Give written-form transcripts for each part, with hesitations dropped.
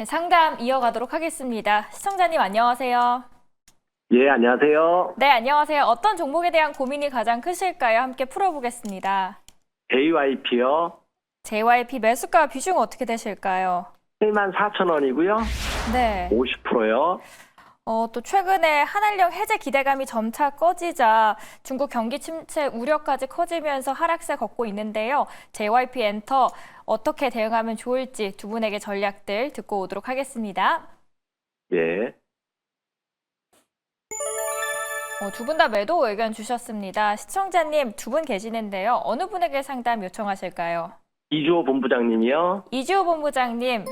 네, 상담 이어가도록 하겠습니다. 시청자님 안녕하세요. 예, 안녕하세요. 네, 안녕하세요. 어떤 종목에 대한 고민이 가장 크실까요? 함께 풀어보겠습니다. JYP요. JYP 매수가 비중 어떻게 되실까요? 74,000원이고요. 네. 50%요. 또 최근에 한한령 해제 기대감이 점차 꺼지자 중국 경기 침체 우려까지 커지면서 하락세 걷고 있는데요. JYP 엔터 어떻게 대응하면 좋을지 두 분에게 전략들 듣고 오도록 하겠습니다. 예. 두 분 다 매도 의견 주셨습니다. 시청자님 두 분 계시는데요. 어느 분에게 상담 요청하실까요? 이주호 본부장님이요. 이지호 본부장님,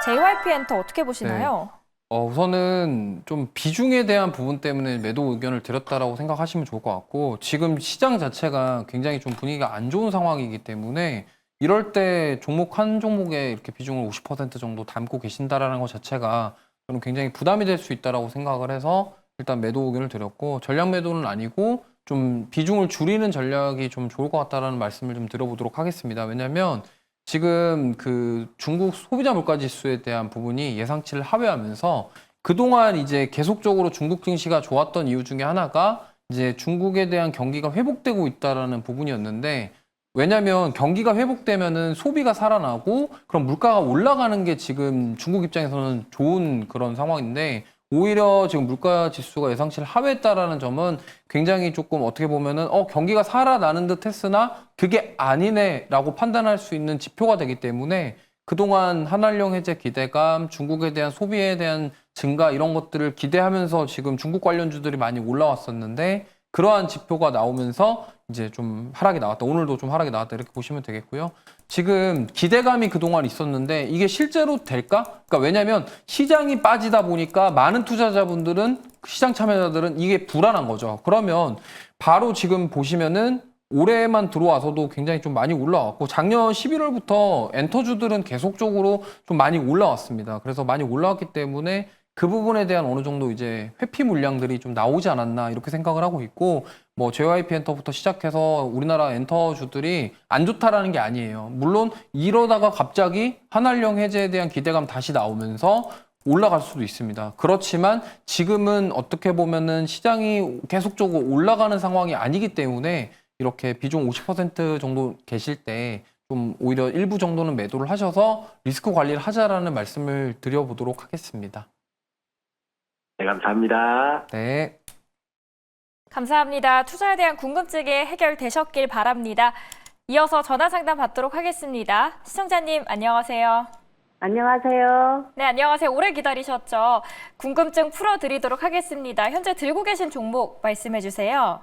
JYP 엔터 어떻게 보시나요? 우선은 좀 비중에 대한 부분 때문에 매도 의견을 드렸다라고 생각하시면 좋을 것 같고, 지금 시장 자체가 굉장히 좀 분위기가 안 좋은 상황이기 때문에 이럴 때 종목 한 종목에 이렇게 비중을 50% 정도 담고 계신다라는 것 자체가 저는 굉장히 부담이 될 수 있다라고 생각을 해서 일단 매도 의견을 드렸고, 전략 매도는 아니고 좀 비중을 줄이는 전략이 좀 좋을 것 같다라는 말씀을 좀 드려보도록 하겠습니다. 왜냐하면 지금 그 중국 소비자 물가 지수에 대한 부분이 예상치를 하회하면서 그동안 이제 계속적으로 중국 증시가 좋았던 이유 중에 하나가 이제 중국에 대한 경기가 회복되고 있다라는 부분이었는데, 왜냐하면 경기가 회복되면은 소비가 살아나고 그럼 물가가 올라가는 게 지금 중국 입장에서는 좋은 그런 상황인데, 오히려 지금 물가 지수가 예상치를 하회했다라는 점은 굉장히 조금 어떻게 보면은 경기가 살아나는 듯 했으나 그게 아니네라고 판단할 수 있는 지표가 되기 때문에 그동안 한한령 해제 기대감, 중국에 대한 소비에 대한 증가 이런 것들을 기대하면서 지금 중국 관련주들이 많이 올라왔었는데, 그러한 지표가 나오면서 이제 좀 하락이 나왔다. 오늘도 좀 하락이 나왔다. 이렇게 보시면 되겠고요. 지금 기대감이 그동안 있었는데 이게 실제로 될까? 그러니까 왜냐하면 시장이 빠지다 보니까 많은 투자자분들은, 시장 참여자들은 이게 불안한 거죠. 그러면 바로 지금 보시면은 올해만 들어와서도 굉장히 좀 많이 올라왔고, 작년 11월부터 엔터주들은 계속적으로 좀 많이 올라왔습니다. 그래서 많이 올라왔기 때문에 그 부분에 대한 어느 정도 이제 회피 물량들이 좀 나오지 않았나 이렇게 생각을 하고 있고, 뭐 JYP 엔터부터 시작해서 우리나라 엔터주들이 안 좋다라는 게 아니에요. 물론 이러다가 갑자기 한한령 해제에 대한 기대감 다시 나오면서 올라갈 수도 있습니다. 그렇지만 지금은 어떻게 보면은 시장이 계속적으로 올라가는 상황이 아니기 때문에 이렇게 비중 50% 정도 계실 때 좀 오히려 일부 정도는 매도를 하셔서 리스크 관리를 하자라는 말씀을 드려보도록 하겠습니다. 네, 감사합니다. 네. 감사합니다. 투자에 대한 궁금증이 해결되셨길 바랍니다. 이어서 전화 상담 받도록 하겠습니다. 시청자님 안녕하세요. 안녕하세요. 네, 안녕하세요. 오래 기다리셨죠? 궁금증 풀어드리도록 하겠습니다. 현재 들고 계신 종목 말씀해 주세요.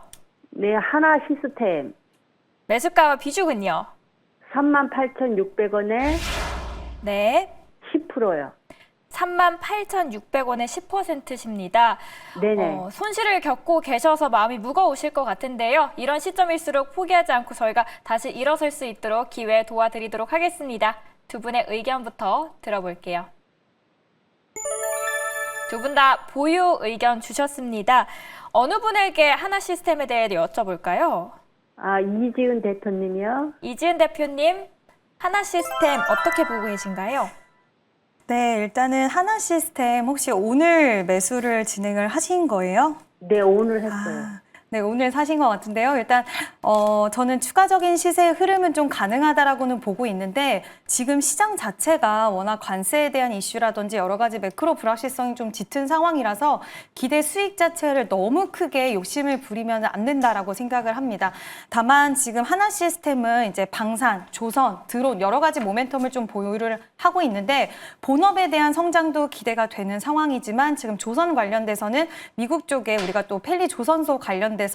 네, 하나 시스템 매수가와 비중은요? 38,600원에 네, 10%요. 38,600원에 10%십니다. 네네. 손실을 겪고 계셔서 마음이 무거우실 것 같은데요. 이런 시점일수록 포기하지 않고 저희가 다시 일어설 수 있도록 기회 도와드리도록 하겠습니다. 두 분의 의견부터 들어볼게요. 두 분 다 보유 의견 주셨습니다. 어느 분에게 하나 시스템에 대해 여쭤볼까요? 이지은 대표님이요. 이지은 대표님, 하나 시스템 어떻게 보고 계신가요? 네, 일단은 하나 시스템 혹시 오늘 매수를 진행을 하신 거예요? 네, 오늘 했어요. 네, 오늘 사신 것 같은데요. 일단 저는 추가적인 시세 흐름은 좀 가능하다라고는 보고 있는데, 지금 시장 자체가 워낙 관세에 대한 이슈라든지 여러 가지 매크로 불확실성이 좀 짙은 상황이라서 기대 수익 자체를 너무 크게 욕심을 부리면 안 된다라고 생각을 합니다. 다만 지금 하나 시스템은 이제 방산, 조선, 드론 여러 가지 모멘텀을 좀 보유를 하고 있는데, 본업에 대한 성장도 기대가 되는 상황이지만 지금 조선 관련돼서는 미국 쪽에 우리가 또 펠리 조선소 관련돼서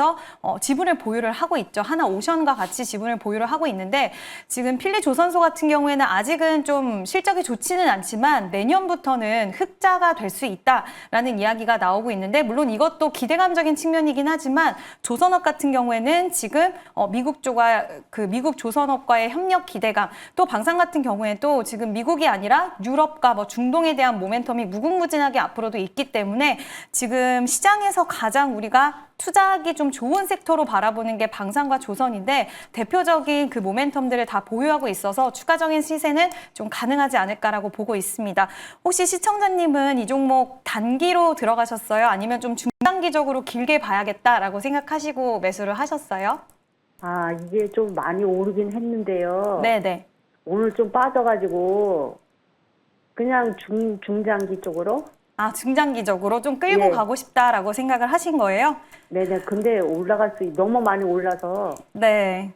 지분을 보유를 하고 있죠. 하나 오션과 같이 지분을 보유를 하고 있는데, 지금 필리 조선소 같은 경우에는 아직은 좀 실적이 좋지는 않지만 내년부터는 흑자가 될 수 있다라는 이야기가 나오고 있는데, 물론 이것도 기대감적인 측면이긴 하지만 조선업 같은 경우에는 지금 미국 쪽과 미국 조선업과의 협력 기대감, 또 방산 같은 경우에 또 지금 미국이 아니라 유럽과 뭐 중동에 대한 모멘텀이 무궁무진하게 앞으로도 있기 때문에 지금 시장에서 가장 우리가 투자하기 좀 좋은 섹터로 바라보는 게 방산과 조선인데 대표적인 그 모멘텀들을 다 보유하고 있어서 추가적인 시세는 좀 가능하지 않을까라고 보고 있습니다. 혹시 시청자님은 이 종목 단기로 들어가셨어요? 아니면 좀 중단기적으로 길게 봐야겠다라고 생각하시고 매수를 하셨어요? 아, 이게 좀 많이 오르긴 했는데요. 네네. 오늘 좀 빠져가지고 그냥 중장기 쪽으로. 아, 중장기적으로 좀 끌고 예. 가고 싶다라고 생각을 하신 거예요? 네네. 근데 올라갈 수 너무 많이 올라서. 네.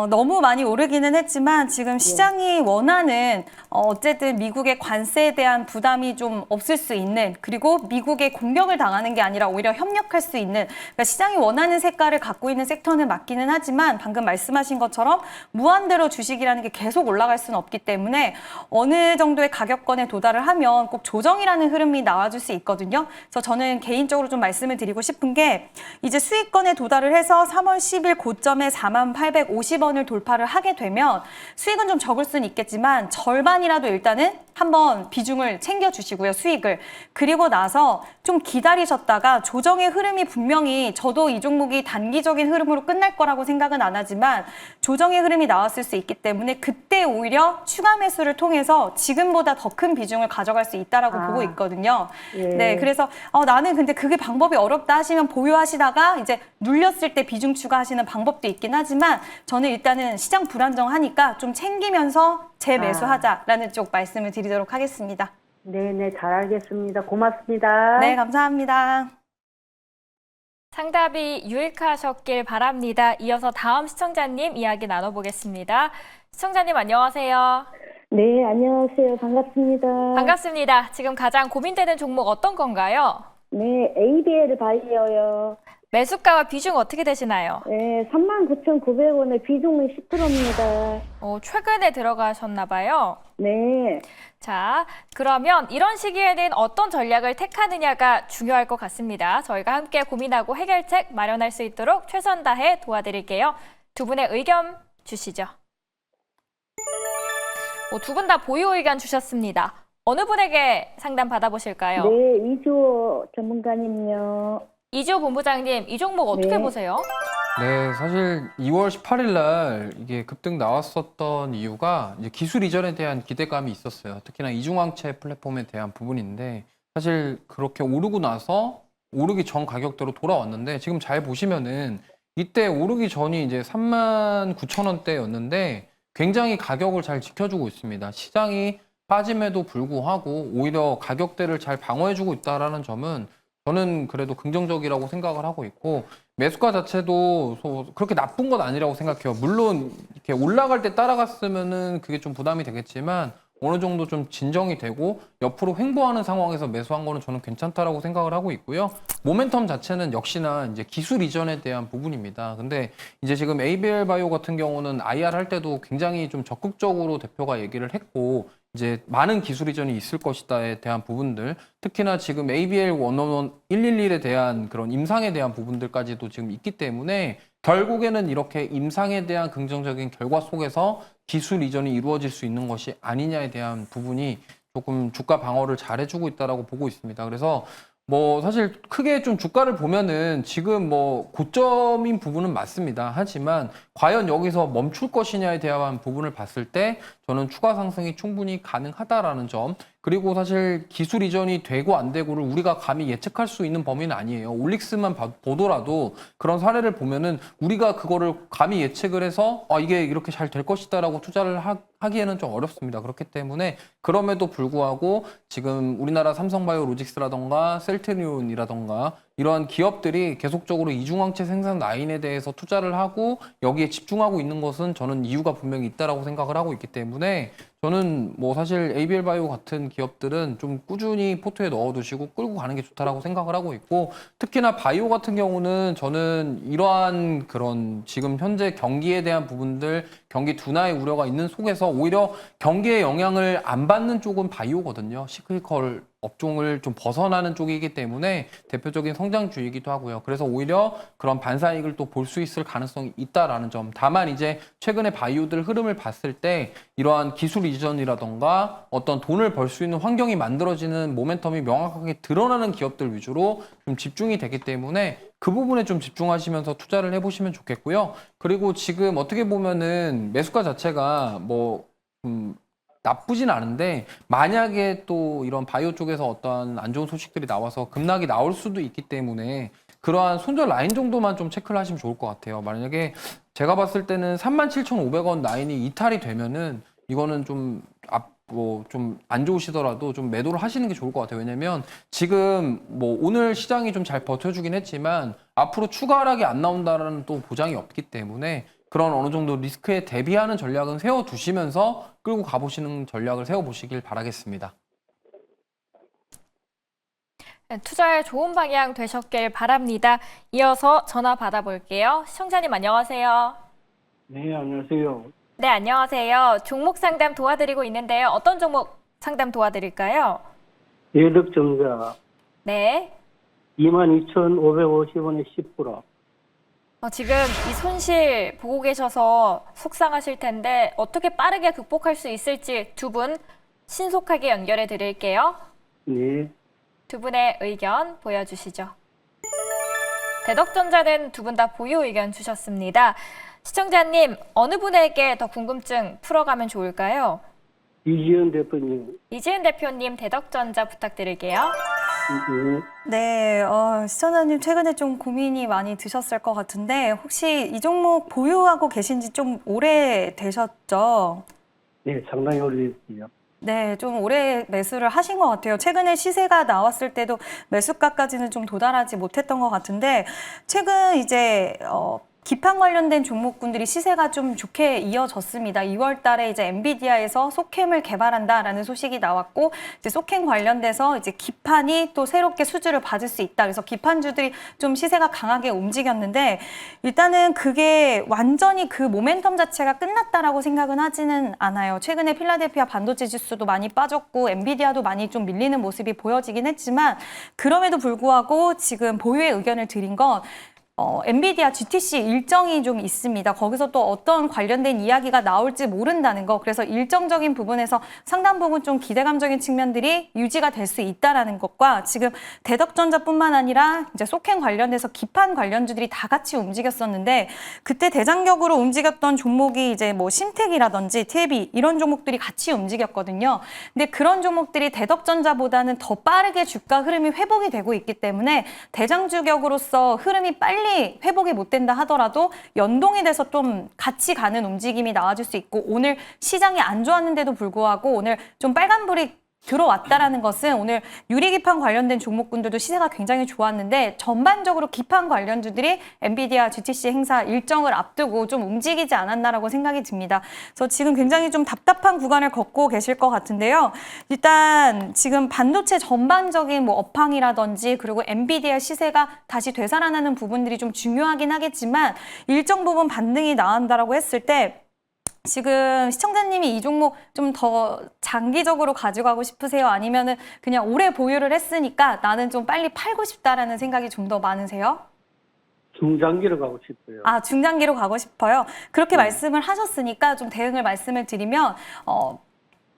너무 많이 오르기는 했지만 지금 시장이 원하는 어쨌든 미국의 관세에 대한 부담이 좀 없을 수 있는 그리고 미국의 공격을 당하는 게 아니라 오히려 협력할 수 있는 그러니까 시장이 원하는 색깔을 갖고 있는 섹터는 맞기는 하지만 방금 말씀하신 것처럼 무한대로 주식이라는 게 계속 올라갈 수는 없기 때문에 어느 정도의 가격권에 도달을 하면 꼭 조정이라는 흐름이 나와줄 수 있거든요. 그래서 저는 개인적으로 좀 말씀을 드리고 싶은 게 이제 수익권에 도달을 해서 3월 10일 고점에 4850원을 돌파를 하게 되면 수익은 좀 적을 수는 있겠지만 절반이라도 일단은 한번 비중을 챙겨주시고요, 수익을. 그리고 나서 좀 기다리셨다가 조정의 흐름이 분명히 저도 이 종목이 단기적인 흐름으로 끝날 거라고 생각은 안 하지만 조정의 흐름이 나왔을 수 있기 때문에 그때 오히려 추가 매수를 통해서 지금보다 더 큰 비중을 가져갈 수 있다라고 보고 있거든요. 예. 네, 그래서 나는 근데 그게 방법이 어렵다 하시면 보유하시다가 이제 눌렸을 때 비중 추가하시는 방법도 있긴 하지만 저는 일단은 시장 불안정하니까 좀 챙기면서 재매수하자라는 쪽 말씀을 드리도록 하겠습니다. 네네. 잘 알겠습니다. 고맙습니다. 네, 감사합니다. 상답이 유익하셨길 바랍니다. 이어서 다음 시청자님 이야기 나눠보겠습니다. 시청자님 안녕하세요. 네, 안녕하세요. 반갑습니다. 반갑습니다. 지금 가장 고민되는 종목 어떤 건가요? 네, ABL 바이어요. 매수가와 비중 어떻게 되시나요? 네, 39,900원에 비중은 10%입니다. 최근에 들어가셨나 봐요. 네. 자, 그러면 이런 시기에는 어떤 전략을 택하느냐가 중요할 것 같습니다. 저희가 함께 고민하고 해결책 마련할 수 있도록 최선 다해 도와드릴게요. 두 분의 의견 주시죠. 두 분 다 보유 의견 주셨습니다. 어느 분에게 상담 받아보실까요? 네, 이주호 전문가님요. 이지호 본부장님, 이 종목 어떻게 네. 보세요? 네, 사실 2월 18일 날 이게 급등 나왔었던 이유가 이제 기술 이전에 대한 기대감이 있었어요. 특히나 이중항체 플랫폼에 대한 부분인데 사실 그렇게 오르고 나서 오르기 전 가격대로 돌아왔는데 지금 잘 보시면은 이때 오르기 전이 이제 39,000원대였는데 굉장히 가격을 잘 지켜주고 있습니다. 시장이 빠짐에도 불구하고 오히려 가격대를 잘 방어해주고 있다라는 점은 저는 그래도 긍정적이라고 생각을 하고 있고 매수가 자체도 그렇게 나쁜 건 아니라고 생각해요. 물론 이렇게 올라갈 때 따라갔으면은 그게 좀 부담이 되겠지만 어느 정도 좀 진정이 되고 옆으로 횡보하는 상황에서 매수한 거는 저는 괜찮다라고 생각을 하고 있고요. 모멘텀 자체는 역시나 이제 기술 이전에 대한 부분입니다. 근데 이제 지금 ABL 바이오 같은 경우는 IR 할 때도 굉장히 좀 적극적으로 대표가 얘기를 했고 이제 많은 기술 이전이 있을 것이다에 대한 부분들, 특히나 지금 ABL 111, 111에 대한 그런 임상에 대한 부분들까지도 지금 있기 때문에 결국에는 이렇게 임상에 대한 긍정적인 결과 속에서 기술 이전이 이루어질 수 있는 것이 아니냐에 대한 부분이 조금 주가 방어를 잘 해주고 있다라고 보고 있습니다. 그래서 뭐 사실 크게 좀 주가를 보면은 지금 뭐 고점인 부분은 맞습니다. 하지만 과연 여기서 멈출 것이냐에 대한 부분을 봤을 때 저는 추가 상승이 충분히 가능하다라는 점, 그리고 사실 기술 이전이 되고 안 되고를 우리가 감히 예측할 수 있는 범위는 아니에요. 올릭스만 보더라도 그런 사례를 보면은 우리가 그거를 감히 예측을 해서 이게 이렇게 잘 될 것이다라고 투자를 하기에는 좀 어렵습니다. 그렇기 때문에 그럼에도 불구하고 지금 우리나라 삼성바이오로직스라던가 셀트리온이라던가 이러한 기업들이 계속적으로 이중항체 생산 라인에 대해서 투자를 하고 여기에 집중하고 있는 것은 저는 이유가 분명히 있다라고 생각을 하고 있기 때문에 저는 뭐 사실 ABL 바이오 같은 기업들은 좀 꾸준히 포트에 넣어두시고 끌고 가는 게 좋다라고 생각을 하고 있고, 특히나 바이오 같은 경우는 저는 이러한 그런 지금 현재 경기에 대한 부분들, 경기 둔화의 우려가 있는 속에서 오히려 경기에 영향을 안 받는 쪽은 바이오거든요. 시크리컬 업종을 좀 벗어나는 쪽이기 때문에 대표적인 성장주이기도 하고요. 그래서 오히려 그런 반사이익을 또 볼 수 있을 가능성이 있다라는 점. 다만 이제 최근에 바이오들 흐름을 봤을 때 이러한 기술 이전이라던가 어떤 돈을 벌 수 있는 환경이 만들어지는 모멘텀이 명확하게 드러나는 기업들 위주로 좀 집중이 되기 때문에 그 부분에 좀 집중하시면서 투자를 해보시면 좋겠고요. 그리고 지금 어떻게 보면은 매수가 자체가 나쁘진 않은데 만약에 또 이런 바이오 쪽에서 어떤 안 좋은 소식들이 나와서 급락이 나올 수도 있기 때문에 그러한 손절 라인 정도만 좀 체크를 하시면 좋을 것 같아요. 만약에 제가 봤을 때는 37,500원 라인이 이탈이 되면은 이거는 좀 안 좋으시더라도 좀 매도를 하시는 게 좋을 것 같아요. 왜냐면 지금 오늘 시장이 좀 잘 버텨주긴 했지만 앞으로 추가 하락이 안 나온다는 또 보장이 없기 때문에 그런 어느 정도 리스크에 대비하는 전략은 세워두시면서 끌고 가보시는 전략을 세워보시길 바라겠습니다. 네, 투자에 좋은 방향 되셨길 바랍니다. 이어서 전화 받아볼게요. 시청자님 안녕하세요. 네, 안녕하세요. 네, 안녕하세요. 종목 상담 도와드리고 있는데요. 어떤 종목 상담 도와드릴까요? 예덕전자 네. 22,550원에 10%. 지금 이 손실 보고 계셔서 속상하실 텐데 어떻게 빠르게 극복할 수 있을지 두 분 신속하게 연결해 드릴게요. 네, 두 분의 의견 보여주시죠. 대덕전자는 두 분 다 보유 의견 주셨습니다. 시청자님, 어느 분에게 더 궁금증 풀어가면 좋을까요? 이지연 대표님. 이지은 대표님, 대덕전자 부탁드릴게요. 네, 네, 시청자님 최근에 좀 고민이 많이 드셨을 것 같은데 혹시 이 종목 보유하고 계신 지 좀 오래 되셨죠? 네, 상당히 오래됐어요. 네, 좀 오래 매수를 하신 것 같아요. 최근에 시세가 나왔을 때도 매수가까지는 좀 도달하지 못했던 것 같은데 최근 이제 기판 관련된 종목군들이 시세가 좀 좋게 이어졌습니다. 2월 달에 이제 엔비디아에서 소캠을 개발한다라는 소식이 나왔고 이제 소캠 관련돼서 이제 기판이 또 새롭게 수주를 받을 수 있다. 그래서 기판주들이 좀 시세가 강하게 움직였는데 일단은 그게 완전히 그 모멘텀 자체가 끝났다라고 생각은 하지는 않아요. 최근에 필라델피아 반도체 지수도 많이 빠졌고 엔비디아도 많이 좀 밀리는 모습이 보여지긴 했지만 그럼에도 불구하고 지금 보유의 의견을 드린 건 엔비디아 GTC 일정이 좀 있습니다. 거기서 또 어떤 관련된 이야기가 나올지 모른다는 거. 그래서 일정적인 부분에서 상당 부분 좀 기대감적인 측면들이 유지가 될 수 있다라는 것과 지금 대덕전자뿐만 아니라 이제 소켄 관련돼서 기판 관련주들이 다 같이 움직였었는데 그때 대장격으로 움직였던 종목이 이제 신택이라든지 TLB 이런 종목들이 같이 움직였거든요. 근데 그런 종목들이 대덕전자보다는 더 빠르게 주가 흐름이 회복이 되고 있기 때문에 대장주격으로서 흐름이 빨리 회복이 못 된다 하더라도 연동이 돼서 좀 같이 가는 움직임이 나와줄 수 있고 오늘 시장이 안 좋았는데도 불구하고 오늘 좀 빨간불이 들어왔다라는 것은 오늘 유리기판 관련된 종목군들도 시세가 굉장히 좋았는데 전반적으로 기판 관련주들이 엔비디아 GTC 행사 일정을 앞두고 좀 움직이지 않았나라고 생각이 듭니다. 그래서 지금 굉장히 좀 답답한 구간을 걷고 계실 것 같은데요. 일단 지금 반도체 전반적인 업황이라든지 그리고 엔비디아 시세가 다시 되살아나는 부분들이 좀 중요하긴 하겠지만 일정 부분 반등이 나온다라고 했을 때 지금 시청자님이 이 종목 좀 더 장기적으로 가져가고 싶으세요? 아니면은 그냥 오래 보유를 했으니까 나는 좀 빨리 팔고 싶다라는 생각이 좀 더 많으세요? 중장기로 가고 싶어요. 아, 중장기로 가고 싶어요. 그렇게 말씀을 하셨으니까 좀 대응을 말씀을 드리면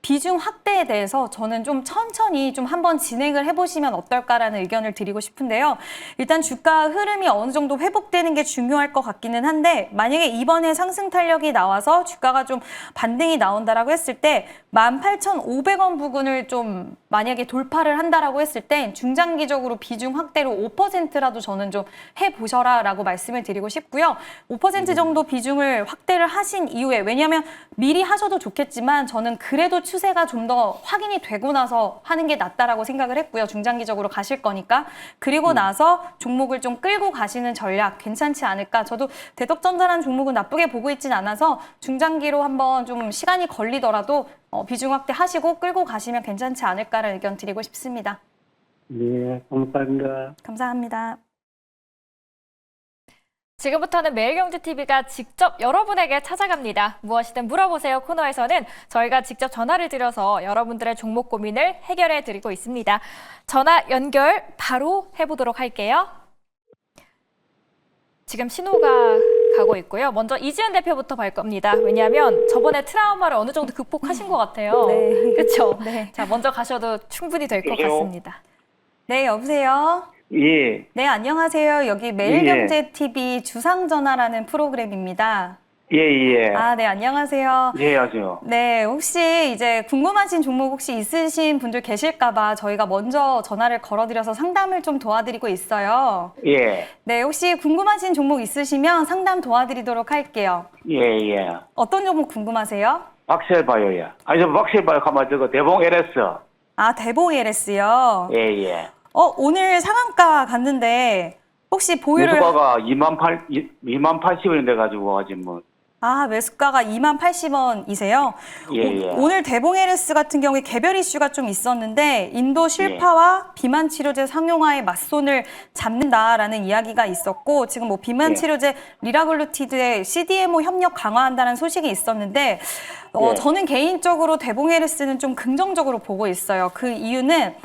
비중 확대에 대해서 저는 좀 천천히 좀 한번 진행을 해보시면 어떨까라는 의견을 드리고 싶은데요. 일단 주가 흐름이 어느 정도 회복되는 게 중요할 것 같기는 한데 만약에 이번에 상승 탄력이 나와서 주가가 좀 반등이 나온다라고 했을 때 18,500원 부근을 좀 만약에 돌파를 한다라고 했을 때 중장기적으로 비중 확대로 5%라도 저는 좀 해보셔라라고 말씀을 드리고 싶고요. 5% 정도 비중을 확대를 하신 이후에 왜냐하면 미리 하셔도 좋겠지만 저는 그래도 추세가 좀 더 확인이 되고 나서 하는 게 낫다라고 생각을 했고요. 중장기적으로 가실 거니까. 그리고 나서 종목을 좀 끌고 가시는 전략 괜찮지 않을까. 저도 대덕전자라는 종목은 나쁘게 보고 있진 않아서 중장기로 한번 좀 시간이 걸리더라도 비중 확대하시고 끌고 가시면 괜찮지 않을까라는 의견 드리고 싶습니다. 네, 감사합니다. 감사합니다. 지금부터는 매일경제TV가 직접 여러분에게 찾아갑니다. 무엇이든 물어보세요 코너에서는 저희가 직접 전화를 드려서 여러분들의 종목 고민을 해결해 드리고 있습니다. 전화 연결 바로 해보도록 할게요. 지금 신호가 가고 있고요. 먼저 이지은 대표부터 갈 겁니다. 왜냐하면 저번에 트라우마를 어느 정도 극복하신 것 같아요. 네. 그렇죠? 네. 자, 먼저 가셔도 충분히 될 것 여보세요? 같습니다. 네, 여보세요. 예. 네, 안녕하세요. 여기 매일경제TV 주상전화라는 프로그램입니다. 예. 아, 네, 안녕하세요. 예, 하세요. 네, 혹시 이제 궁금하신 종목 혹시 있으신 분들 계실까봐 저희가 먼저 전화를 걸어드려서 상담을 좀 도와드리고 있어요. 예. 네, 혹시 궁금하신 종목 있으시면 상담 도와드리도록 할게요. 예. 어떤 종목 궁금하세요? 박셀바이오야. 아니, 저 박셀바이오 가만 저거 대봉 LS. 아, 대봉 LS요. 예. 오늘 상한가 갔는데 혹시 보유를 매수가가 2만 80원이 돼가지고 아직 뭐. 아, 매수가가 20,080원이세요? 예. 오늘 대봉 LS 같은 경우에 개별 이슈가 좀 있었는데 인도 실파와 비만 치료제 상용화의 맞손을 잡는다라는 이야기가 있었고 지금 뭐 비만 예. 치료제 리라글루티드의 CDMO 협력 강화한다는 소식이 있었는데 예. 저는 개인적으로 대봉 LS는 좀 긍정적으로 보고 있어요. 그 이유는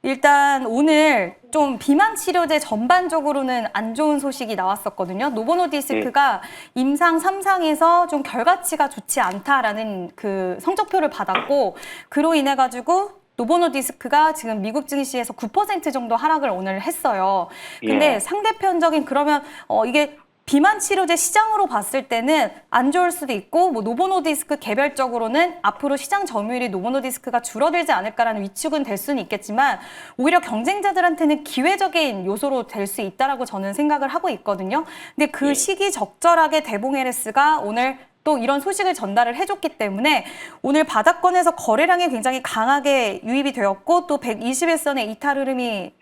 일단 오늘 좀 비만 치료제 전반적으로는 안 좋은 소식이 나왔었거든요. 노보노디스크가 임상 3상에서 좀 결과치가 좋지 않다라는 그 성적표를 받았고 그로 인해 가지고 노보노디스크가 지금 미국 증시에서 9% 정도 하락을 오늘 했어요. 근데 예. 상대편적인 그러면 이게 비만 치료제 시장으로 봤을 때는 안 좋을 수도 있고 뭐 노보노디스크 개별적으로는 앞으로 시장 점유율이 노보노디스크가 줄어들지 않을까라는 위축은 될 수는 있겠지만 오히려 경쟁자들한테는 기회적인 요소로 될 수 있다라고 저는 생각을 하고 있거든요. 근데 그 시기 적절하게 대봉 LS가 오늘 또 이런 소식을 전달을 해줬기 때문에 오늘 바닥권에서 거래량이 굉장히 강하게 유입이 되었고 또 121선의 이탈 흐름이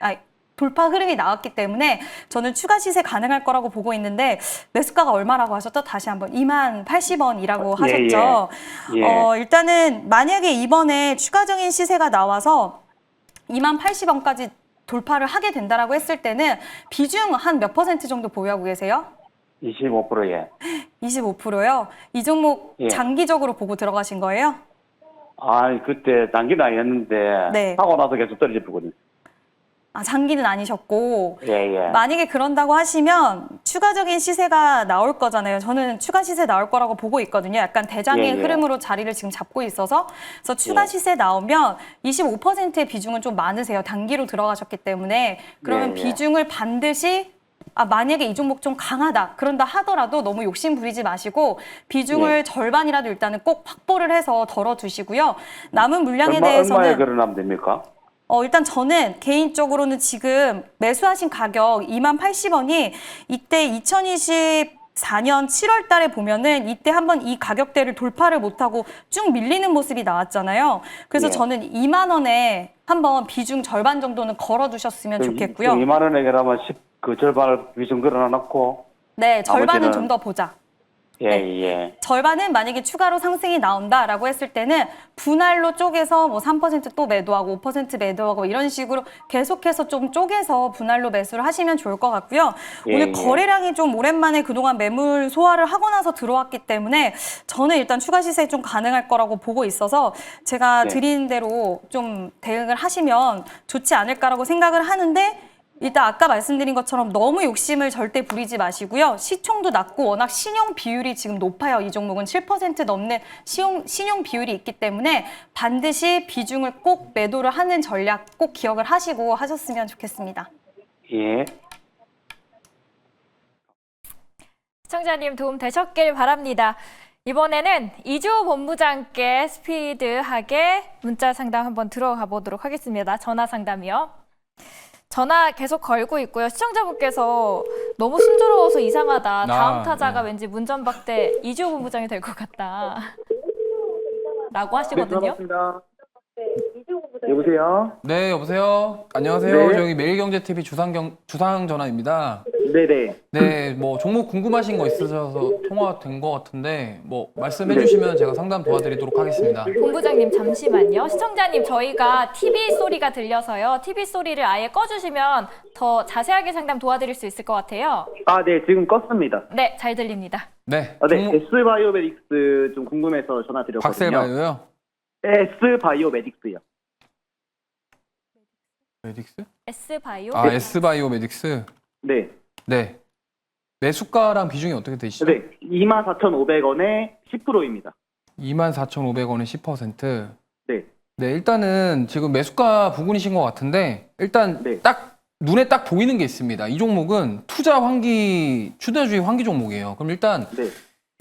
돌파 흐름이 나왔기 때문에 저는 추가 시세 가능할 거라고 보고 있는데 매수가가 얼마라고 하셨죠? 다시 한번 20,080원이라고 하셨죠? 예. 일단은 만약에 이번에 추가적인 시세가 나와서 20,080원까지 돌파를 하게 된다라고 했을 때는 비중 한 몇 % 정도 보유하고 계세요? 25%예. 25%요? 이 종목 예. 장기적으로 보고 들어가신 거예요? 아, 그때 단기는 아니었는데 네. 하고 나서 계속 떨어져 보거든요. 아, 장기는 아니셨고 예. 만약에 그런다고 하시면 추가적인 시세가 나올 거잖아요. 저는 추가 시세 나올 거라고 보고 있거든요. 약간 대장의 예. 흐름으로 자리를 지금 잡고 있어서 그래서 추가 시세 나오면 25%의 비중은 좀 많으세요. 단기로 들어가셨기 때문에 그러면 예. 비중을 반드시 만약에 이 종목 좀 강하다 그런다 하더라도 너무 욕심 부리지 마시고 비중을 절반이라도 일단은 꼭 확보를 해서 덜어두시고요. 남은 물량에 얼마에 대해서는 걸어나면 됩니까? 일단 저는 개인적으로는 지금 매수하신 가격 20,080원이 이때 2024년 7월 달에 보면은 이때 한번 이 가격대를 돌파를 못하고 쭉 밀리는 모습이 나왔잖아요. 그래서 예. 저는 2만 원에 한번 비중 절반 정도는 걸어두셨으면 좋겠고요. 2만 원에 그러면 그 절반을 비중 걸어놨고. 네, 절반은 나머지는- 좀 더 보자. 예. 절반은 만약에 추가로 상승이 나온다라고 했을 때는 분할로 쪼개서 뭐 3% 또 매도하고 5% 매도하고 이런 식으로 계속해서 좀 쪼개서 분할로 매수를 하시면 좋을 것 같고요. 오늘 거래량이 좀 오랜만에 그동안 매물 소화를 하고 나서 들어왔기 때문에 저는 일단 추가 시세 좀 가능할 거라고 보고 있어서 제가 드리는 대로 좀 대응을 하시면 좋지 않을까라고 생각을 하는데 일단 아까 말씀드린 것처럼 너무 욕심을 절대 부리지 마시고요. 시총도 낮고 워낙 신용 비율이 지금 높아요. 이 종목은 7% 넘는 신용 비율이 있기 때문에 반드시 비중을 꼭 매도를 하는 전략 꼭 기억을 하시고 하셨으면 좋겠습니다. 예. 시청자님 도움 되셨길 바랍니다. 이번에는 이주호 본부장께 스피드하게 문자 상담 한번 들어가 보도록 하겠습니다. 전화 상담이요. 전화 계속 걸고 있고요. 시청자분께서 너무 순조로워서 이상하다. 다음 타자가 왠지 문전박대 이주호 본부장이 될 것 같다. 라고 하시거든요. 네, 이주호 여보세요? 네, 여보세요. 안녕하세요. 네. 저희 매일경제TV 주상 전화입니다. 네네. 네, 뭐 종목 궁금하신 거 있으셔서 통화된 것 같은데 뭐 말씀해 주시면 제가 상담 도와드리도록 하겠습니다. 본부장님 잠시만요. 시청자님 저희가 TV 소리가 들려서요. TV 소리를 아예 꺼주시면 더 자세하게 상담 도와드릴 수 있을 것 같아요. 아, 네, 지금 껐습니다. 네, 잘 들립니다. 네, 네, S바이오메딕스 좀 궁금해서 전화드렸거든요. 박셀바이오요? S바이오메딕스요. 메딕스? S바이오. 아, S바이오메딕스. 네. 네. 매수가랑 비중이 어떻게 되시죠? 네, 24,500원에 10%입니다. 24,500원에 10%. 네. 네, 일단은 지금 매수가 부근이신 것 같은데 일단 네. 딱 눈에 딱 보이는 게 있습니다. 이 종목은 추대주의 환기 종목이에요. 그럼 일단 네.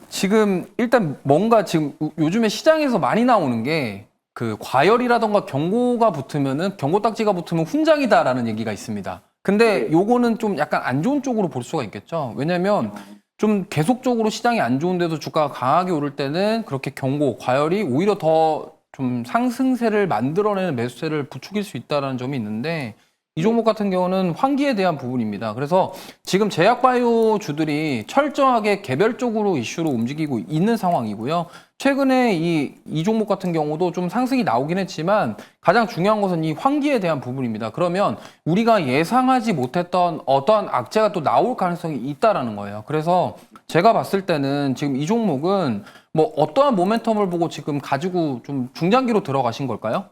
지금 일단 뭔가 지금 요즘에 시장에서 많이 나오는 게 그 과열이라던가 경고가 붙으면은 경고 딱지가 붙으면 훈장이다라는 얘기가 있습니다. 근데 네. 요거는 좀 약간 안 좋은 쪽으로 볼 수가 있겠죠. 왜냐면 좀 계속적으로 시장이 안 좋은데도 주가가 강하게 오를 때는 그렇게 경고, 과열이 오히려 더 좀 상승세를 만들어내는 매수세를 부추길 수 있다는 점이 있는데 이 종목 같은 경우는 환기에 대한 부분입니다. 그래서 지금 제약바이오주들이 철저하게 개별적으로 이슈로 움직이고 있는 상황이고요. 최근에 이 종목 같은 경우도 좀 상승이 나오긴 했지만 가장 중요한 것은 이 환기에 대한 부분입니다. 그러면 우리가 예상하지 못했던 어떠한 악재가 또 나올 가능성이 있다라는 거예요. 그래서 제가 봤을 때는 지금 이 종목은 뭐 어떠한 모멘텀을 보고 지금 가지고 좀 중장기로 들어가신 걸까요?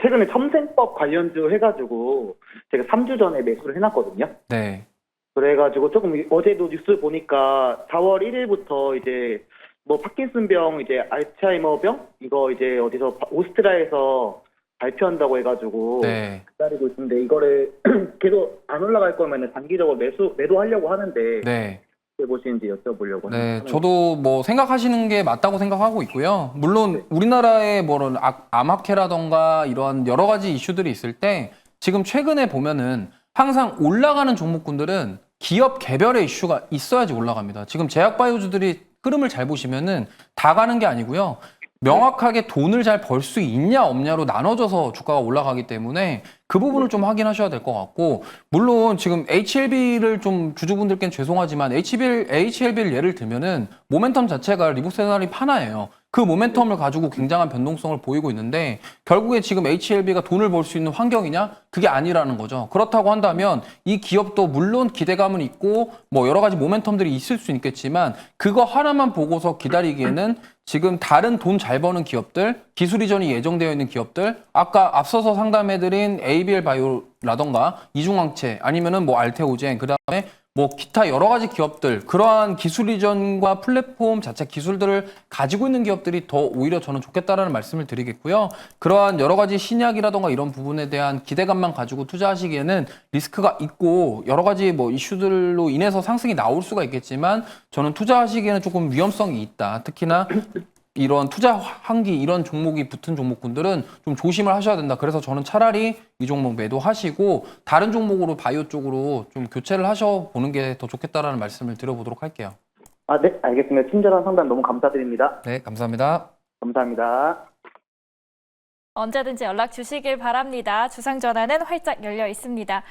최근에 첨생법 관련주 해가지고 제가 3주 전에 매수를 해놨거든요. 네. 그래가지고 조금 어제도 뉴스 보니까 4월 1일부터 이제 뭐 파킨슨병, 이제 알츠하이머병 이거 이제 어디서 오스트리아에서 발표한다고 해가지고 네. 기다리고 있는데 이거를 계속 안 올라갈 거면 단기적으로 매도하려고 하는데 네. 어떻게 보시는지 여쭤보려고. 네, 하는 저도 뭐 생각하시는 게 맞다고 생각하고 있고요. 물론 우리나라에 뭐 암학회라던가 이런 여러 가지 이슈들이 있을 때 지금 최근에 보면은 항상 올라가는 종목군들은 기업 개별의 이슈가 있어야지 올라갑니다. 지금 제약바이오주들이 흐름을 잘 보시면은 다 가는 게 아니고요. 명확하게 돈을 잘 벌 수 있냐 없냐로 나눠져서 주가가 올라가기 때문에 그 부분을 좀 확인하셔야 될 것 같고, 물론 지금 HLB를 좀 주주분들께는 죄송하지만 HLB를 예를 들면은 모멘텀 자체가 리복세사리 하나예요. 그 모멘텀을 가지고 굉장한 변동성을 보이고 있는데 결국에 지금 HLB가 돈을 벌 수 있는 환경이냐? 그게 아니라는 거죠. 그렇다고 한다면 이 기업도 물론 기대감은 있고 뭐 여러 가지 모멘텀들이 있을 수 있겠지만 그거 하나만 보고서 기다리기에는 지금 다른 돈 잘 버는 기업들, 기술 이전이 예정되어 있는 기업들, 아까 앞서서 상담해드린 ABL 바이오라던가 이중항체 아니면은 뭐 알테오젠, 그 다음에 뭐 기타 여러 가지 기업들, 그러한 기술 이전과 플랫폼 자체 기술들을 가지고 있는 기업들이 더 오히려 저는 좋겠다라는 말씀을 드리겠고요. 그러한 여러 가지 신약이라던가 이런 부분에 대한 기대감만 가지고 투자하시기에는 리스크가 있고 여러 가지 뭐 이슈들로 인해서 상승이 나올 수가 있겠지만 저는 투자하시기에는 조금 위험성이 있다. 특히나 이런 투자 환기 이런 종목이 붙은 종목군들은 좀 조심을 하셔야 된다. 그래서 저는 차라리 이 종목 매도하시고 다른 종목으로 바이오 쪽으로 좀 교체를 하셔 보는 게 더 좋겠다라는 말씀을 드려보도록 할게요. 아, 네, 알겠습니다. 친절한 상담 너무 감사드립니다. 네, 감사합니다. 감사합니다. 언제든지 연락 주시길 바랍니다. 주상 전화는 활짝 열려 있습니다.